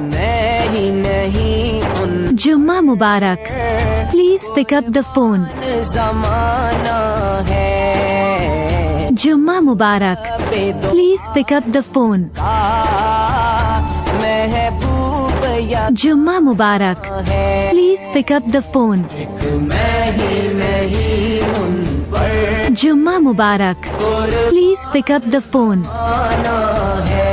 मैं ही नहीं उन जुम्मा मुबारक। Please pick up the phone. ज़माना है। जुम्मा मुबारक। Please pick up the phone. Mehboob या जुम्मा मुबारक। Please pick up the phone. मैं ही नहीं उन पर जुम्मा मुबारक। Please pick up the phone. आना है।